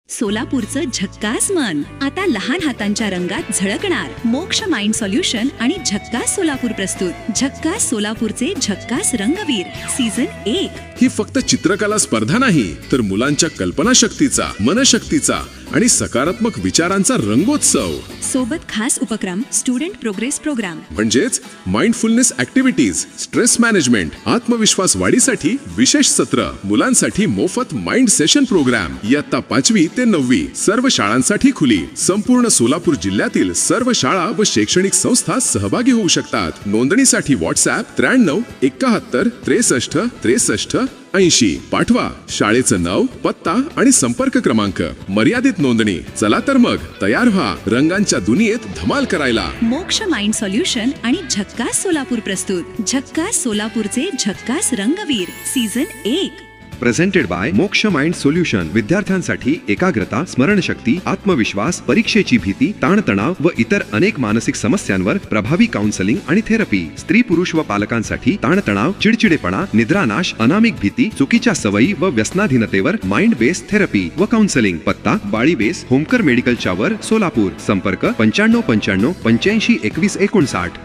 सोलापूरचं झक्कास मन आता लहान हातांच्या रंगात झळकणार. मोक्ष माइंड सॉल्युशन आणि झक्कास सोलापूर प्रस्तुत झक्कास सोलापूरचे झक्कास रंगवीर सीझन 1. ही फक्त चित्रकला स्पर्धा नाही, तर मुलांच्या कल्पनाशक्तीचा, मनशक्तीचा आणि सकारात्मक विचारांचा रंगोत्सव. सोबत खास उपक्रम स्टुडंट प्रोग्रेस प्रोग्राम म्हणजेच माइंडफुलनेस ऍक्टिव्हिटीज, स्ट्रेस मॅनेजमेंट, आत्मविश्वास वाढीसाठी विशेष सत्र, मुलांसाठी मोफत माइंड सेशन प्रोग्राम. इयत्ता 5वी ते 9वी सर्व शाळांसाठी खुली. संपूर्ण सोलापूर जिल्ह्यातील सर्व शाळा व शैक्षणिक संस्था सहभागी होऊ शकतात. नोंदणीसाठी व्हॉट्सअप 93 71 63 63 80. पाठवा शाळेचं नाव, पत्ता आणि संपर्क क्रमांक. मर्यादित नोंदणी. चला तर मग तयार व्हा रंगांच्या दुनियेत धमाल करायला. मोक्ष माइंड सॉल्युशन आणि झक्कास सोलापूर प्रस्तुत झक्कास सोलापूरचे झक्कास रंगवीर सीझन 1. प्रेझेंटेड बाय मोक्ष माइंड सोल्युशन. विद्यार्थ्यांसाठी एकाग्रता, स्मरणशक्ती, आत्मविश्वास, परीक्षेची भीती, ताणतणाव व इतर अनेक मानसिक समस्यांवर प्रभावी काउन्सलिंग आणि थेरपी. स्त्री, पुरुष व पालकांसाठी ताणतणाव, चिडचिडेपणा, निद्रानाश, अनामिक भीती, चुकीच्या सवयी व व्यसनाधीनतेवर माइंड बेस्ड थेरपी व काउन्सलिंग. पत्ता बाळी बेस, होमकर मेडिकलच्या वर, सोलापूर. संपर्क 95 95 85 21 59.